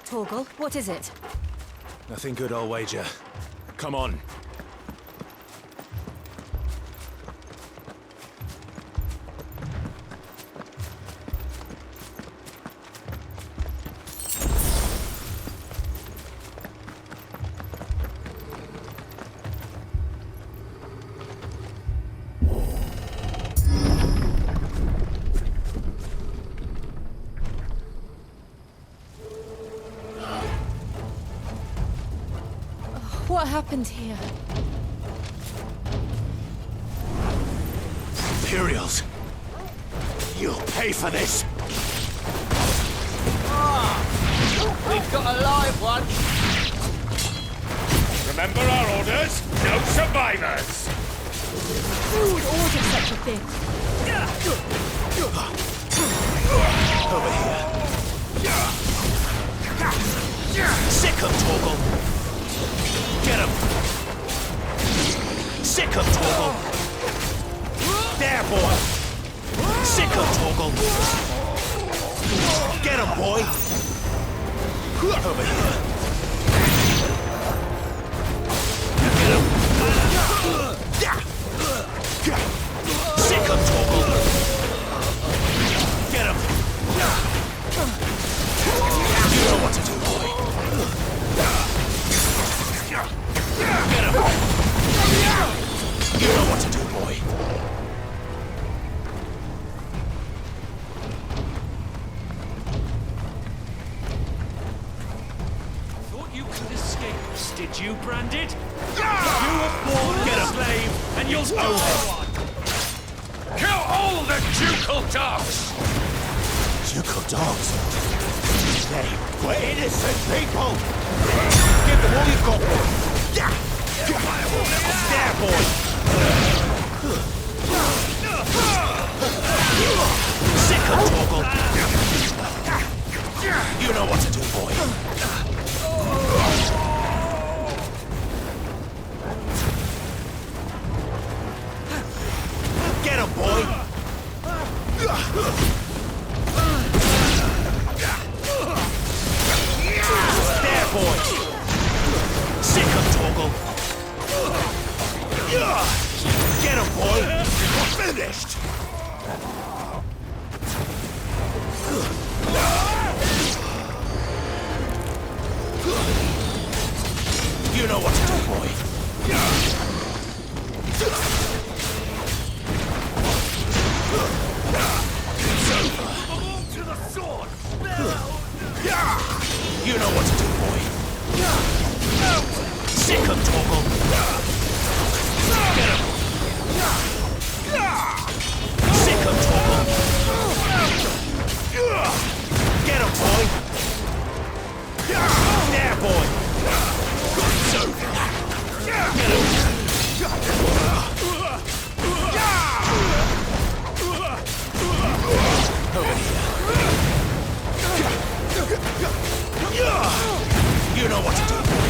Torgal, what is it? Nothing good, I'll wager. Come on. What happened here? Imperials! You'll pay for this! We've got a live one. Remember our orders? No survivors! Who would order such a thing? Over here. Sick of Torgal! Get him! Sick of Torgal! There, boy! Sick of Torgal! Get him, boy! Over here. Get him! Sick of Torgal! Get him! You know what to do, boy! Get him! You know what to do, boy. Thought you could escape us, did you, Branded? You were born a slave, and you'll die one! Kill all the ducal dogs! Ducal dogs? They were innocent people! Give them all you've got! There, boy! Sick of Torgal! You know what to do, boy! Get him, boy! There, boy! Sick of Torgal! Get him, boy! We're finished! You know what to do, boy. It's over. To the sword! You know what to do, boy. Sick of Torgal! Get him! Sick of Torgal! Get him, boy! There, boy! It's over! Get him! Over here! You know what to do, boy!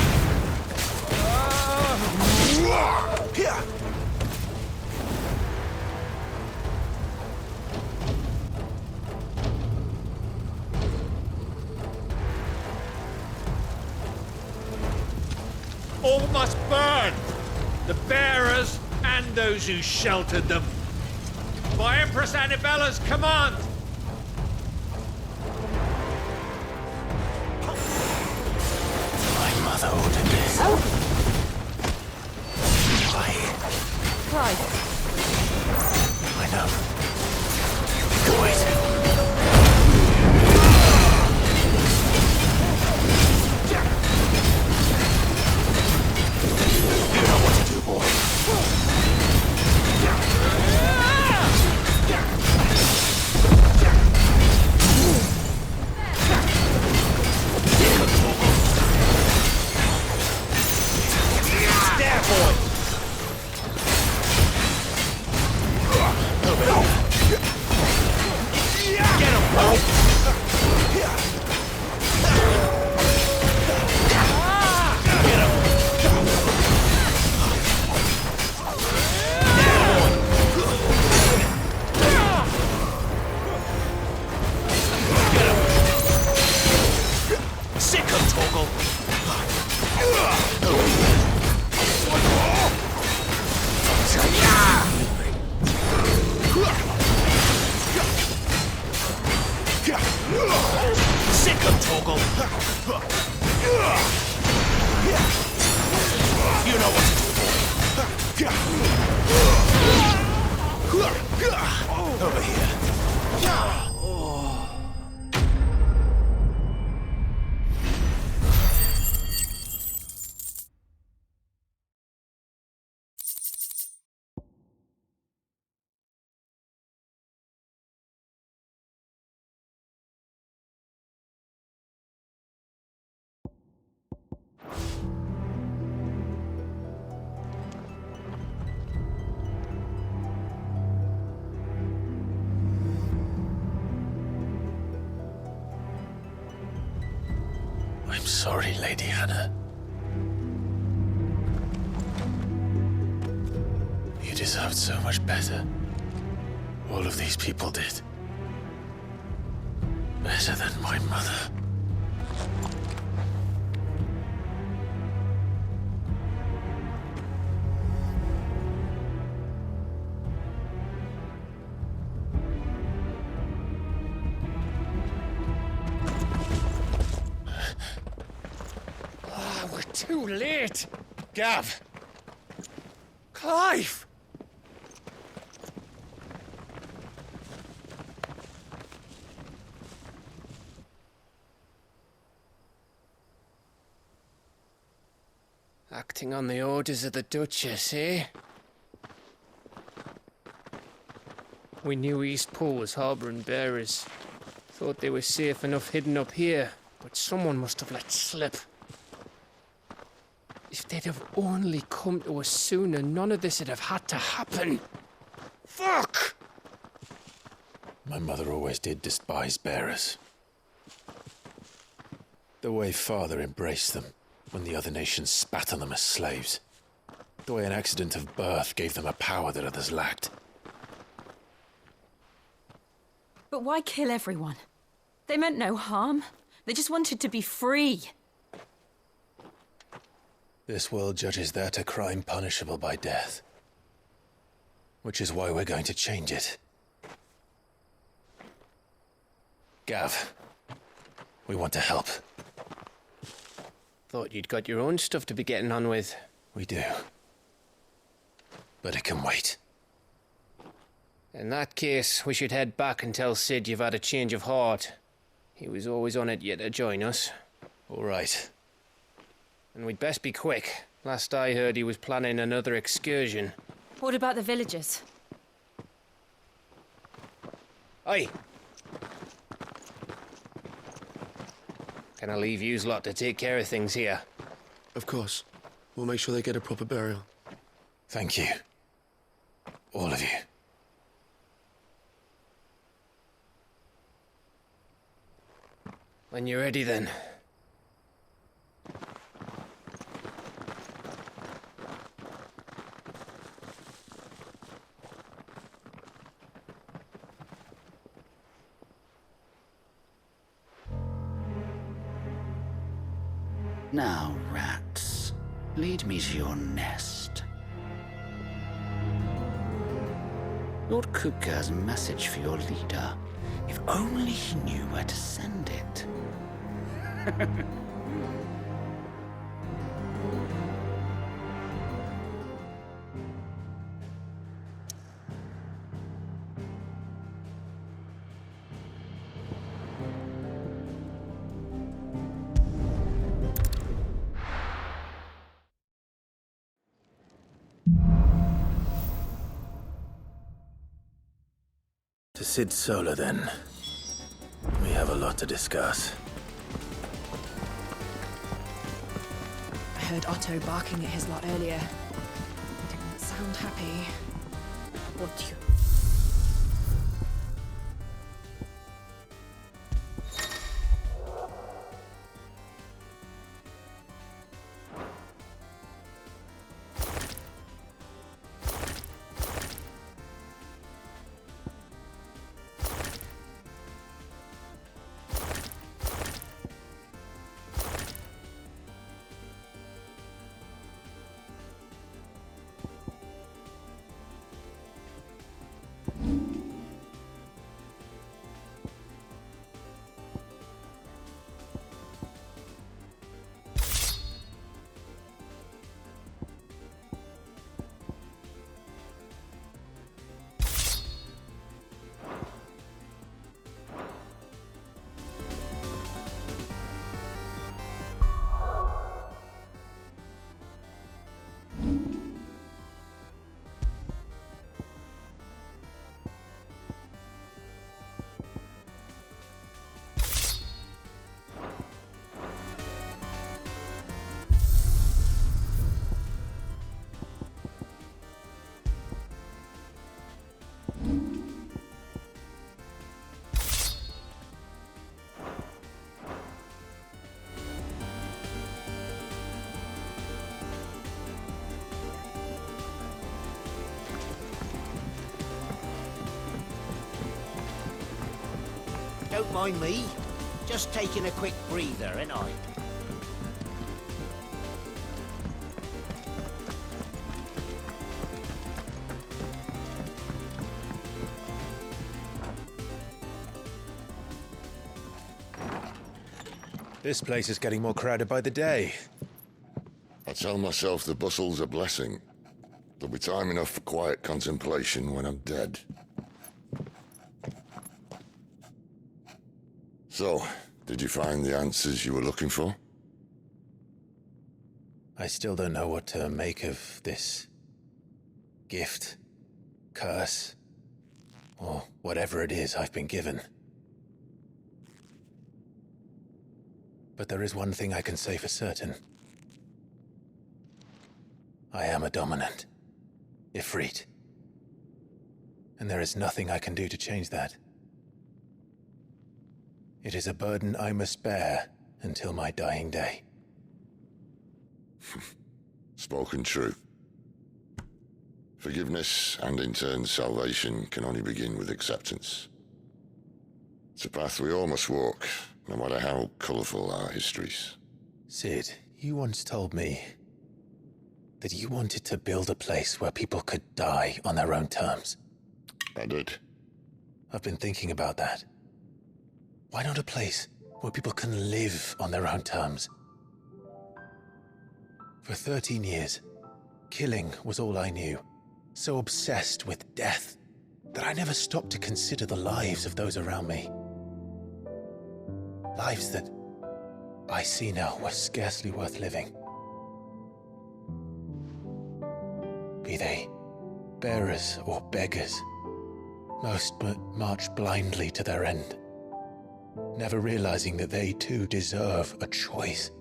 All must burn! The bearers and those who sheltered them. By Empress Annibella's command! My mother ordered this. Why? Christ. I know. Go easy. You know what to do, boy. sick of Torgal. You know what to do, boy. Over here. I'm sorry, Lady Hannah. You deserved so much better. All of these people did. Better than my mother. We're too late. Gav. Clive. Acting on the orders of the Duchess, eh? We knew Eastpool was harbouring bearers. Thought they were safe enough hidden up here, but someone must have let slip. If they'd have only come to us sooner, none of this would have had to happen. Fuck! My mother always did despise bearers. The way Father embraced them when the other nations spat on them as slaves. The way an accident of birth gave them a power that others lacked. But why kill everyone? They meant no harm. They just wanted to be free. This world judges that a crime punishable by death. Which is why we're going to change it. Gav, we want to help. Thought you'd got your own stuff to be getting on with. We do. But it can wait. In that case, we should head back and tell Sid you've had a change of heart. He was always on it yet to join us. All right. And we'd best be quick. Last I heard, he was planning another excursion. What about the villagers? Aye. Can I leave yous lot to take care of things here? Of course. We'll make sure they get a proper burial. Thank you. All of you. When you're ready, then. Now, rats, lead me to your nest. Lord Kupka has a message for your leader. If only he knew where to send it. To Sid Solar, then. We have a lot to discuss. I heard Otto barking at his lot earlier. He didn't sound happy. What you... Don't mind me. Just taking a quick breather, ain't I? This place is getting more crowded by the day. I tell myself the bustle's a blessing. There'll be time enough for quiet contemplation when I'm dead. So, did you find the answers you were looking for? I still don't know what to make of this gift, curse, or whatever it is I've been given. But there is one thing I can say for certain. I am a dominant, Ifrit. And there is nothing I can do to change that. It is a burden I must bear until my dying day. Spoken true. Forgiveness and in turn salvation can only begin with acceptance. It's a path we all must walk, no matter how colourful our histories. Sid, you once told me that you wanted to build a place where people could die on their own terms. I did. I've been thinking about that. Why not a place where people can live on their own terms? For 13 years, killing was all I knew. So obsessed with death that I never stopped to consider the lives of those around me. Lives that I see now were scarcely worth living. Be they bearers or beggars, most march blindly to their end, never realizing that they too deserve a choice.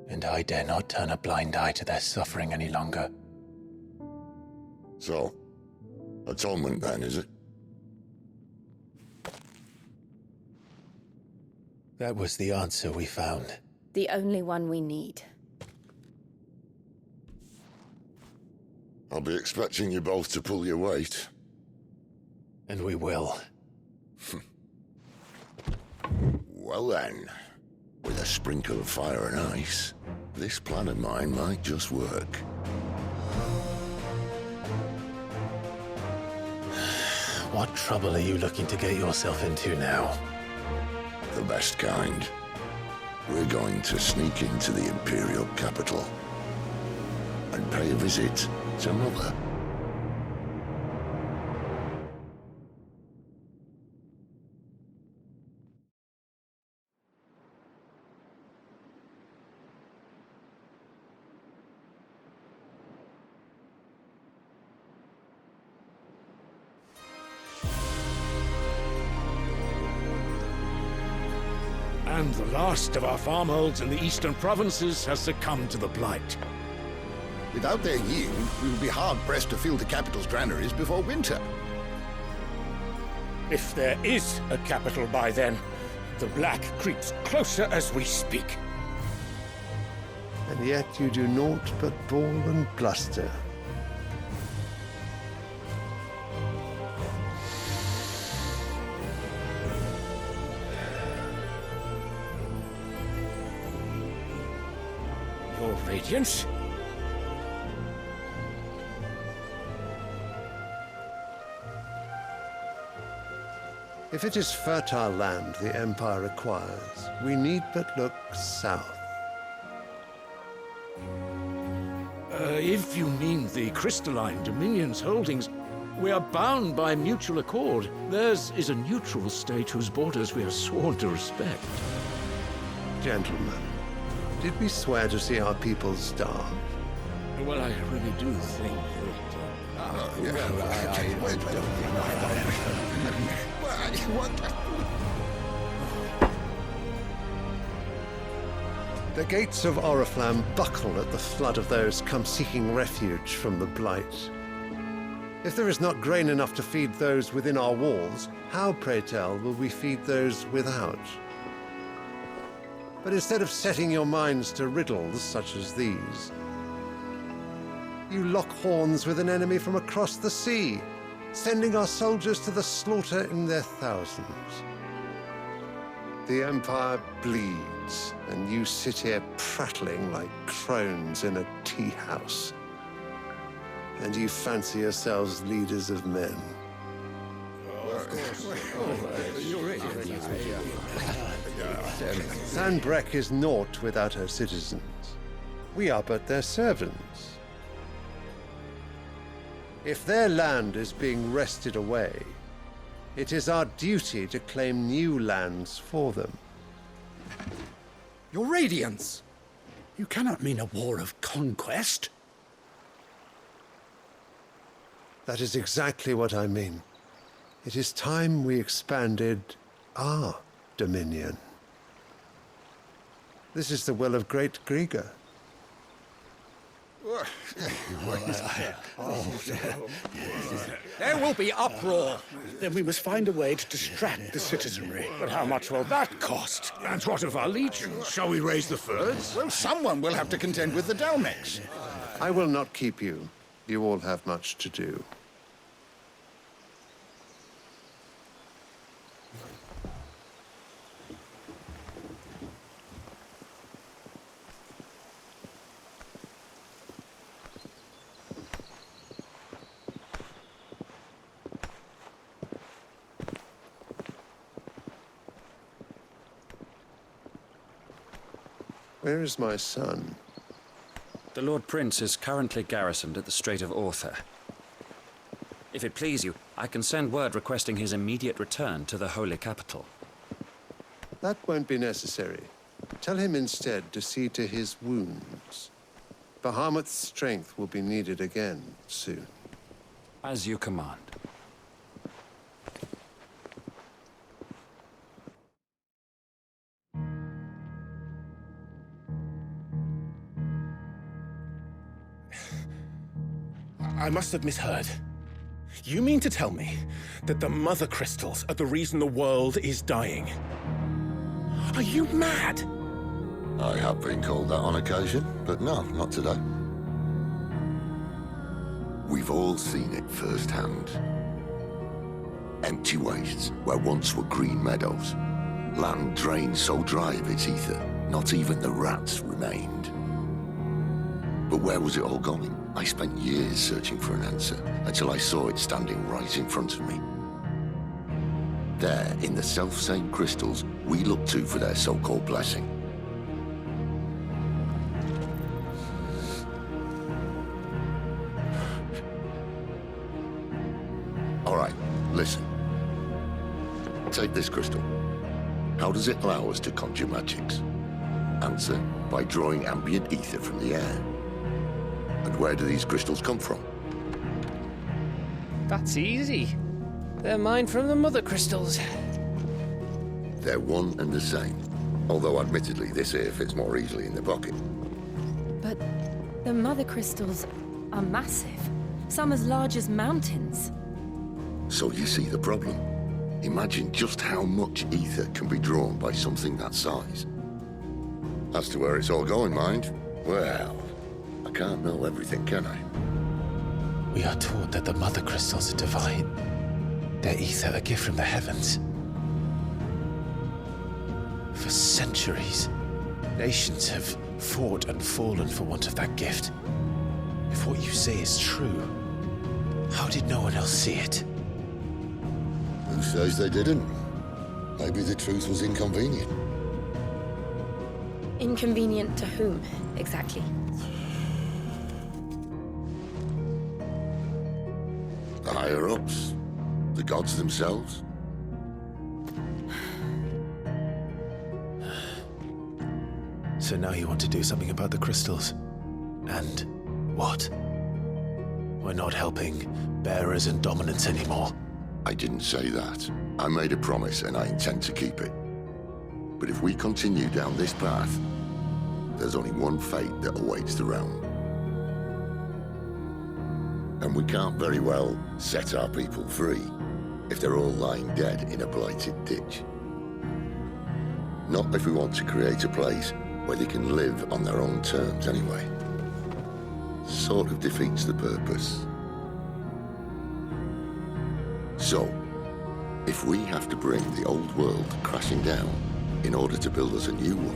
And I dare not turn a blind eye to their suffering any longer. So, atonement then, is it? That was the answer we found. The only one we need. I'll be expecting you both to pull your weight. And we will. Well then, with a sprinkle of fire and ice, this plan of mine might just work. What trouble are you looking to get yourself into now? The best kind. We're going to sneak into the Imperial capital and pay a visit to Mother. And the last of our farmholds in the eastern provinces has succumbed to the blight. Without their yield, we will be hard-pressed to fill the capital's granaries before winter. If there is a capital by then, the black creeps closer as we speak. And yet you do naught but bawl and bluster. Your Radiance? If it is fertile land the Empire requires, we need but look south. If you mean the crystalline Dominion's holdings, we are bound by mutual accord. Theirs is a neutral state whose borders we are sworn to respect. Gentlemen, did we swear to see our people starve? Well, I really do think that... The gates of Oriflamme buckle at the flood of those come seeking refuge from the blight. If there is not grain enough to feed those within our walls, how, pray tell, will we feed those without? But instead of setting your minds to riddles such as these, you lock horns with an enemy from across the sea, sending our soldiers to the slaughter in their thousands. The Empire bleeds, and you sit here prattling like crones in a tea house. And you fancy yourselves leaders of men. Sandbreck is naught without her citizens. We are but their servants. If their land is being wrested away, it is our duty to claim new lands for them. Your Radiance! You cannot mean a war of conquest. That is exactly what I mean. It is time we expanded our dominion. This is the will of great Grieger. There will be uproar. Then we must find a way to distract the citizenry. But how much will that cost? And what of our legions? Shall we raise the furs? Well, someone will have to contend with the Dalmex. I will not keep you. You all have much to do. Where is my son? The Lord Prince is currently garrisoned at the Strait of Arthur. If it please you, I can send word requesting his immediate return to the Holy Capital. That won't be necessary. Tell him instead to see to his wounds. Bahamut's strength will be needed again soon. As you command. I must have misheard. You mean to tell me that the Mother Crystals are the reason the world is dying? Are you mad? I have been called that on occasion, but no, not today. We've all seen it firsthand. Empty wastes where once were green meadows. Land drained so dry of its ether, not even the rats remained. But where was it all going? I spent years searching for an answer, until I saw it standing right in front of me. There, in the self-same crystals we look to for their so-called blessing. All right, listen. Take this crystal. How does it allow us to conjure magics? Answer, by drawing ambient ether from the air. And where do these crystals come from? That's easy. They're mine from the Mother Crystals. They're one and the same. Although admittedly this here fits more easily in the pocket. But the Mother Crystals are massive. Some as large as mountains. So you see the problem. Imagine just how much ether can be drawn by something that size. As to where it's all going, mind, well, I can't know everything, can I? We are taught that the Mother Crystals are divine. Their ether a gift from the heavens. For centuries, nations have fought and fallen for want of that gift. If what you say is true, how did no one else see it? Who says they didn't? Maybe the truth was inconvenient. Inconvenient to whom, exactly? The higher-ups? The gods themselves? So now you want to do something about the crystals? And what? We're not helping bearers and dominants anymore. I didn't say that. I made a promise and I intend to keep it. But if we continue down this path, there's only one fate that awaits the realm. And we can't very well set our people free if they're all lying dead in a blighted ditch. Not if we want to create a place where they can live on their own terms anyway. Sort of defeats the purpose. So, if we have to bring the old world crashing down in order to build us a new one,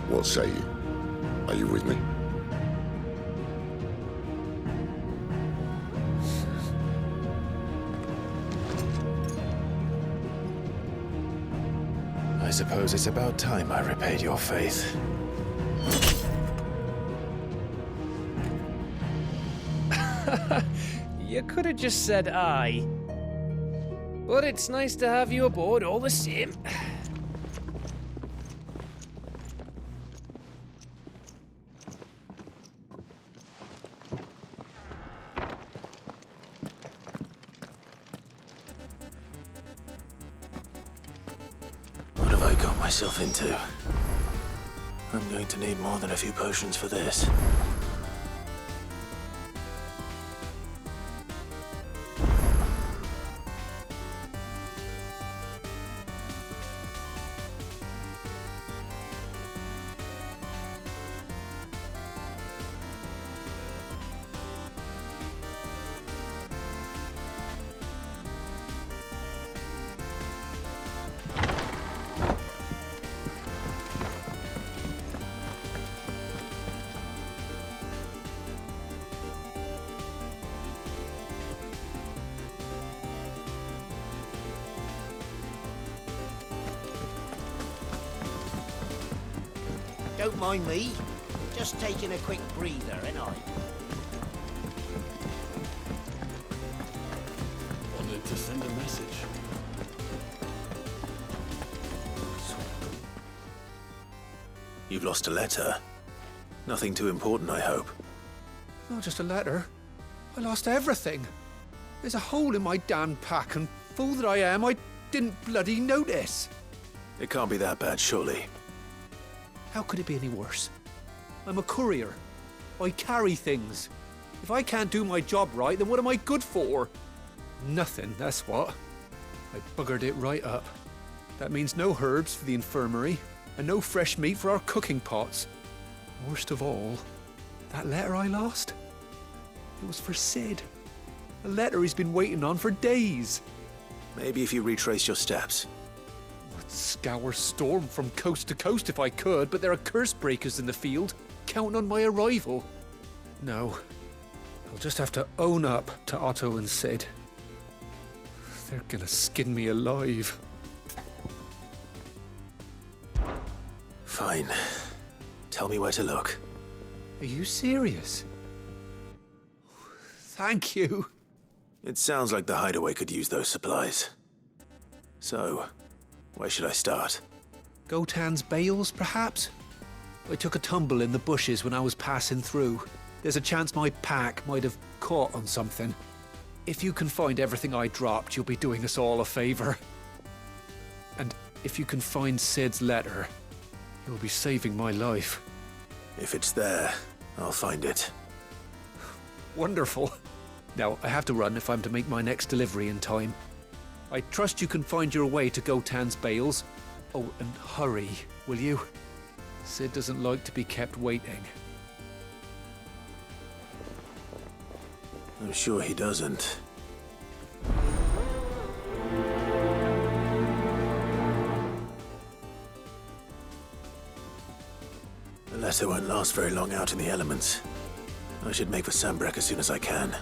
what say you? Are you with me? I suppose it's about time I repaid your faith. You could have just said aye. But it's nice to have you aboard all the same. What have I got myself into? I'm going to need more than a few potions for this. Don't mind me. Just taking a quick breather, ain't I? Wanted to send a message. You've lost a letter. Nothing too important, I hope. Not just a letter. I lost everything. There's a hole in my damn pack, and fool that I am, I didn't bloody notice. It can't be that bad, surely. How could it be any worse? I'm a courier. I carry things. If I can't do my job right, then what am I good for? Nothing, that's what. I buggered it right up. That means no herbs for the infirmary, and no fresh meat for our cooking pots. Worst of all, that letter I lost? It was for Sid. A letter he's been waiting on for days. Maybe if you retrace your steps. I'd scour Storm from coast to coast if I could, but there are curse breakers in the field, counting on my arrival. No, I'll just have to own up to Otto and Sid. They're gonna skin me alive. Fine. Tell me where to look. Are you serious? Thank you. It sounds like the hideaway could use those supplies. So, where should I start? Gotan's bales, perhaps? I took a tumble in the bushes when I was passing through. There's a chance my pack might have caught on something. If you can find everything I dropped, you'll be doing us all a favor. And if you can find Sid's letter, you'll be saving my life. If it's there, I'll find it. Wonderful. Now, I have to run if I'm to make my next delivery in time. I trust you can find your way to Gotan's bales. Oh, and hurry, will you? Sid doesn't like to be kept waiting. I'm sure he doesn't. The letter won't last very long out in the elements. I should make for Sambrek as soon as I can.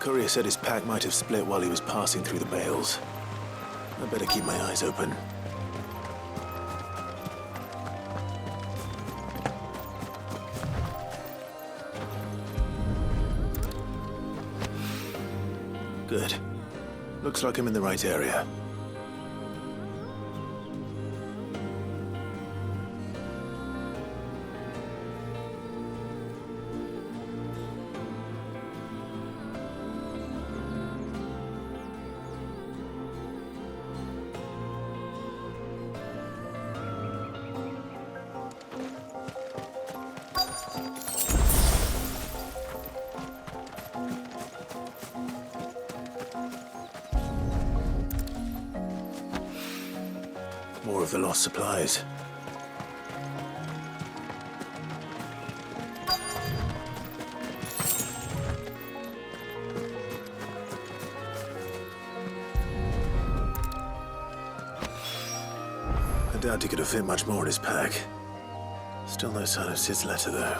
courier said his pack might have split while he was passing through the bales. I better keep my eyes open. Good. Looks like I'm in the right area. More of the lost supplies. I doubt he could have fit much more in his pack. Still no sign of Sid's letter, though.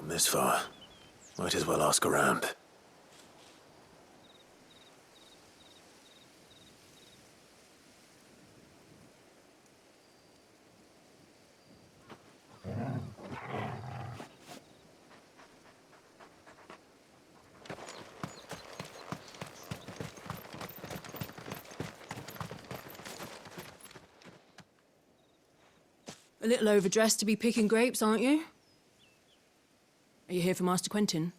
Come this far. Might as well ask around. A little overdressed to be picking grapes, aren't you? Are you here for Master Quentin?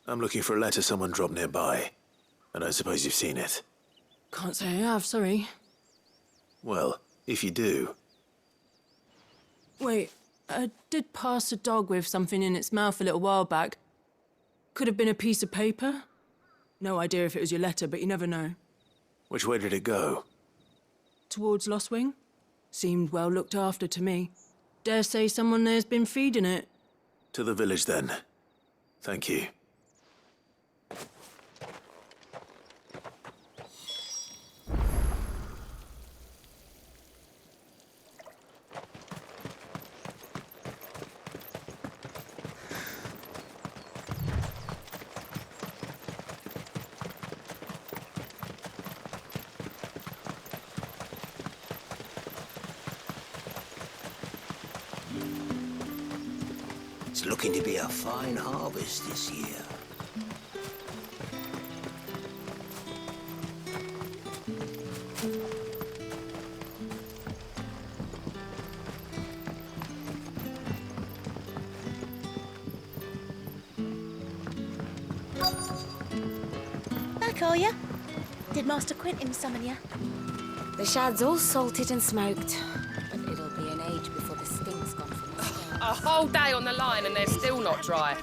I'm looking for a letter someone dropped nearby. And I suppose you've seen it. Can't say I have, sorry. Well, if you do... Wait, I did pass a dog with something in its mouth a little while back. Could have been a piece of paper. No idea if it was your letter, but you never know. Which way did it go? Towards Lost Wing? Seemed well looked after to me. Dare say someone there's been feeding it. To the village, then. Thank you. It's looking to be a fine harvest this year. Back are ya? Did Master Quentin summon ya? The shad's all salted and smoked, but it'll be an age before the sting's gone from the scales. A whole day on the line and they're still not dry.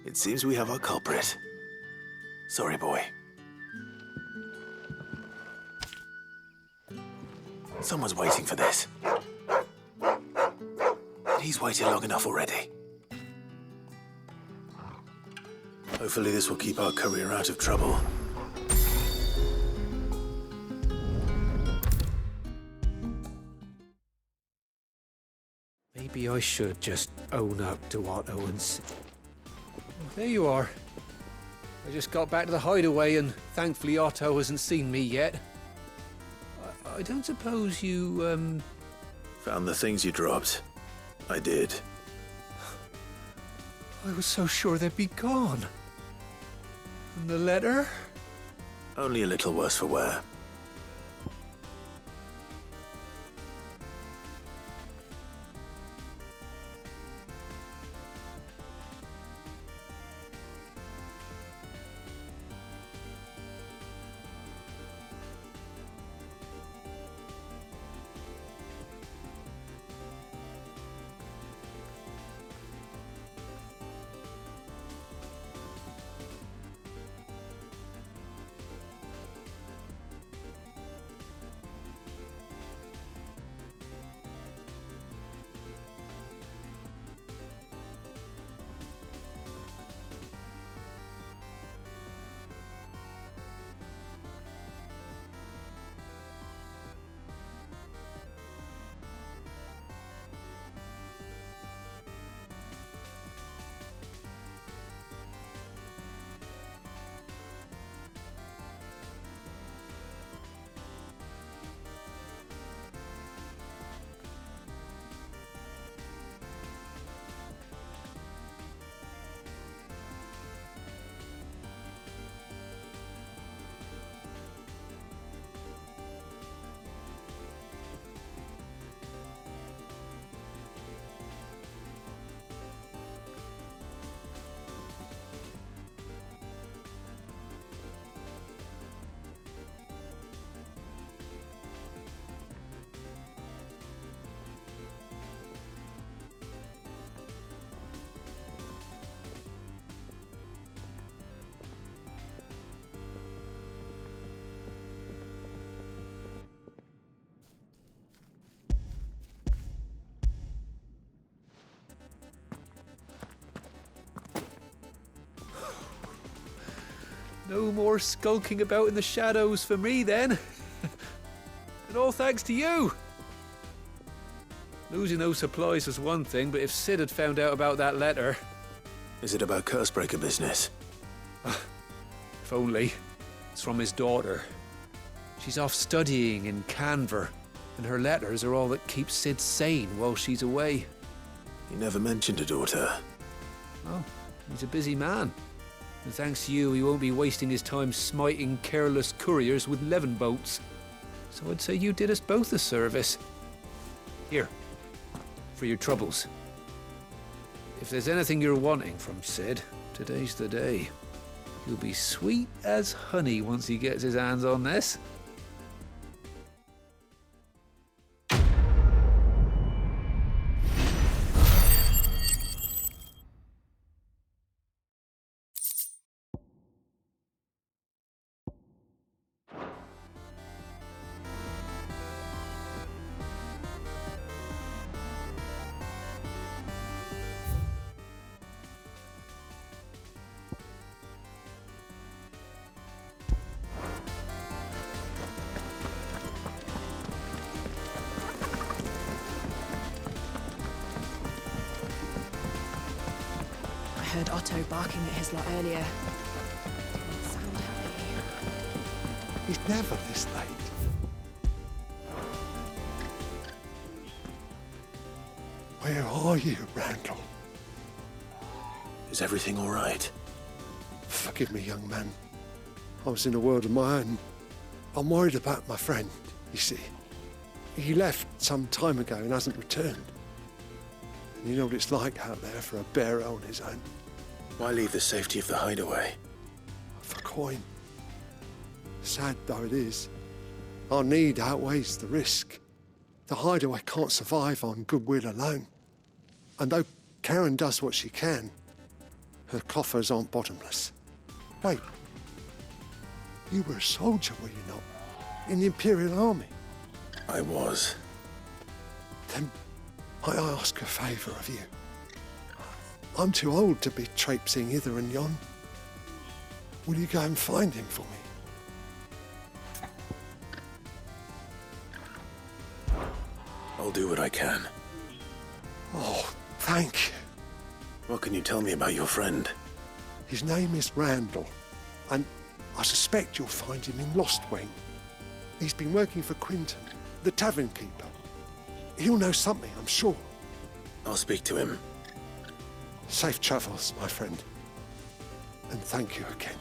It seems we have our culprit. Sorry, boy. Someone's waiting for this. He's waited long enough already. Hopefully this will keep our courier out of trouble. Maybe I should just own up to Otto and... There you are. I just got back to the hideaway and thankfully Otto hasn't seen me yet. I don't suppose you, Found the things you dropped. I did. I was so sure they'd be gone. And the letter? Only a little worse for wear. No more skulking about in the shadows for me then. And all thanks to you. Losing those supplies was one thing, but if Sid had found out about that letter... Is it about Cursebreaker business? If only. It's from his daughter. She's off studying in Canver, and her letters are all that keeps Sid sane while she's away. He never mentioned a daughter. Oh, he's a busy man. And thanks to you, he won't be wasting his time smiting careless couriers with levin boats. So I'd say you did us both a service. Here, for your troubles. If there's anything you're wanting from Sid, today's the day. He'll be sweet as honey once he gets his hands on this. I heard Otto barking at his lot earlier. Didn't sound happy. He's never this late. Where are you, Randall? Is everything all right? Forgive me, young man. I was in a world of my own. I'm worried about my friend, you see. He left some time ago and hasn't returned. And you know what it's like out there for a bearer on his own. Why leave the safety of the hideaway? For coin. Sad though it is, our need outweighs the risk. The hideaway can't survive on goodwill alone. And though Karen does what she can, her coffers aren't bottomless. Wait, you were a soldier, were you not? In the Imperial Army? I was. Then might I ask a favour of you? I'm too old to be traipsing hither and yon. Will you go and find him for me? I'll do what I can. Oh, thank you. What can you tell me about your friend? His name is Randall, and I suspect you'll find him in Lost Wing. He's been working for Quinton, the tavern keeper. He'll know something, I'm sure. I'll speak to him. Safe travels, my friend. And thank you again.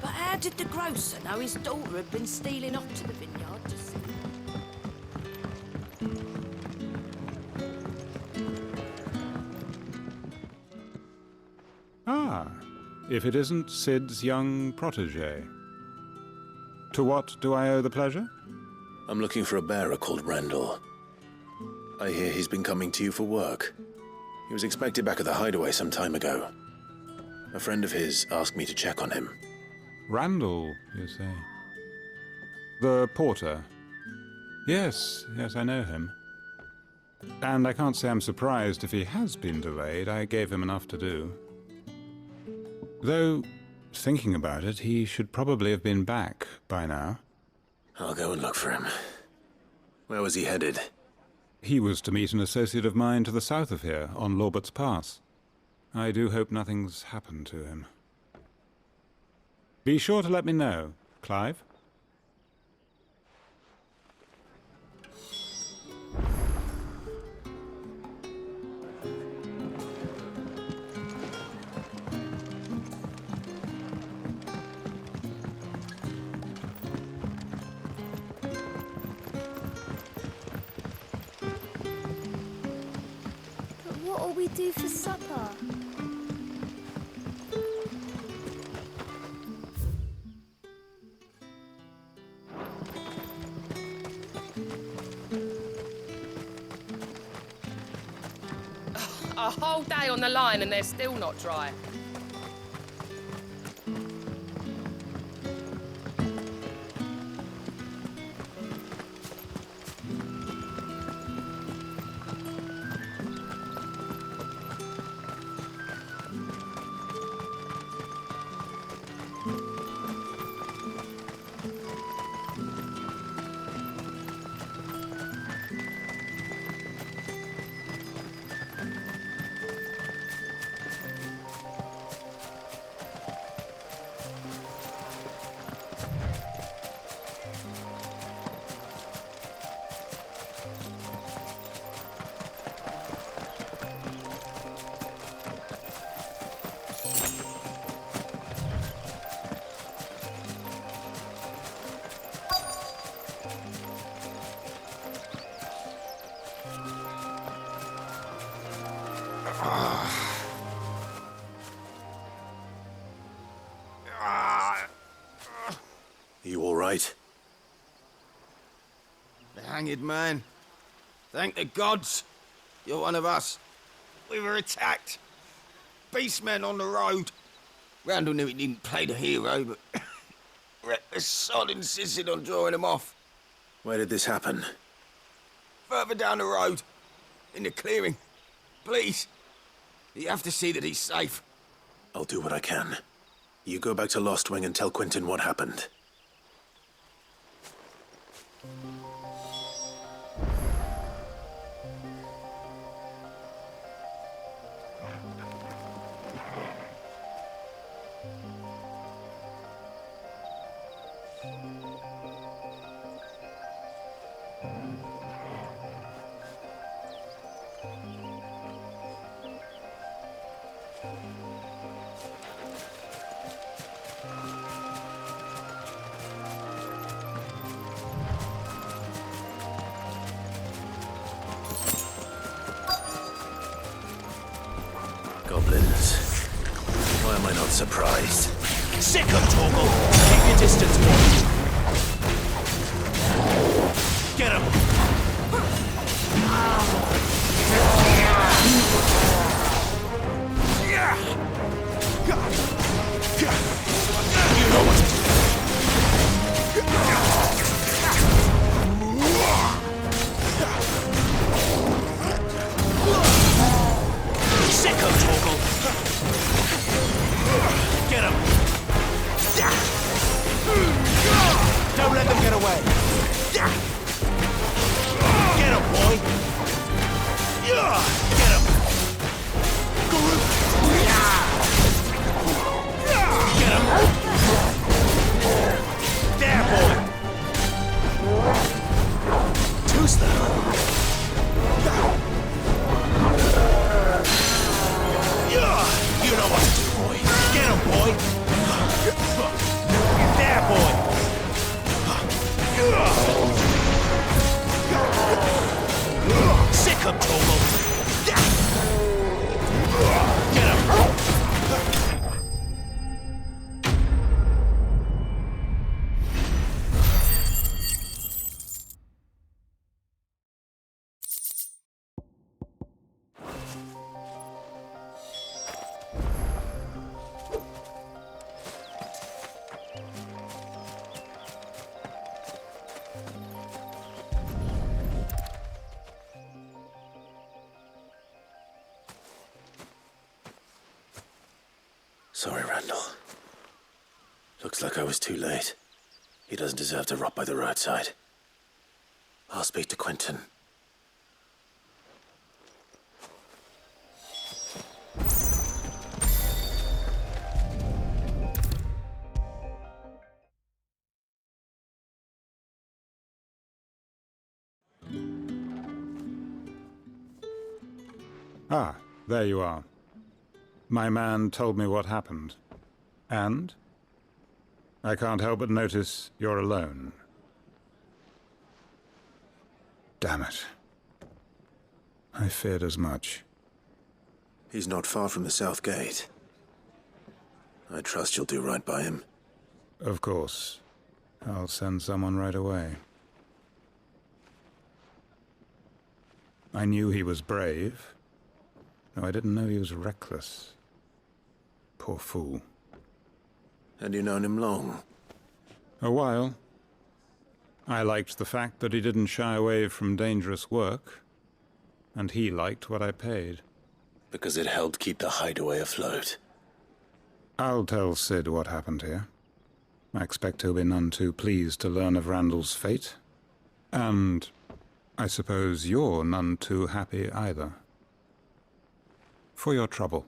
How did the grocer know his daughter had been stealing off to the vineyard to see? Ah, if it isn't Sid's young protege. To what do I owe the pleasure? I'm looking for a bearer called Randall. I hear he's been coming to you for work. He was expected back at the hideaway some time ago. A friend of his asked me to check on him. Randall, you say? The porter? Yes, I know him. And I can't say I'm surprised if he has been delayed. I gave him enough to do. Though, thinking about it, he should probably have been back by now. I'll go and look for him. Where was he headed? He was to meet an associate of mine to the south of here, on Lorbert's Pass. I do hope nothing's happened to him. Be sure to let me know, Clive. But what'll we do for supper? A whole day on the line and they're still not dry. You all right? The hanged man. Thank the gods. You're one of us. We were attacked. Beastmen on the road. Randall knew he didn't play the hero, but reckless sod insisted on drawing him off. Where did this happen? Further down the road. In the clearing. Please. You have to see that he's safe. I'll do what I can. You go back to Lost Wing and tell Quentin what happened. Goblins. Why am I not surprised? Sick of Torgal! Keep your distance, boy! Get him! You know what to do. Sick of Torgal! Get him! Don't let them get away! Get him, boy! Get him! Get him! There, boy! Too slow! You know what to do, boy. Get him, boy. There, boy. Sick of Torgal. Get him. Sorry, Randall. Looks like I was too late. He doesn't deserve to rot by the roadside. I'll speak to Quentin. Ah, there you are. My man told me what happened. And? I can't help but notice you're alone. Damn it. I feared as much. He's not far from the South Gate. I trust you'll do right by him. Of course. I'll send someone right away. I knew he was brave. though I didn't know he was reckless. Poor fool. Had you known him long? A while. I liked the fact that he didn't shy away from dangerous work, and he liked what I paid. Because it helped keep the hideaway afloat. I'll tell Sid what happened here. I expect he'll be none too pleased to learn of Randall's fate. And I suppose you're none too happy either. For your trouble.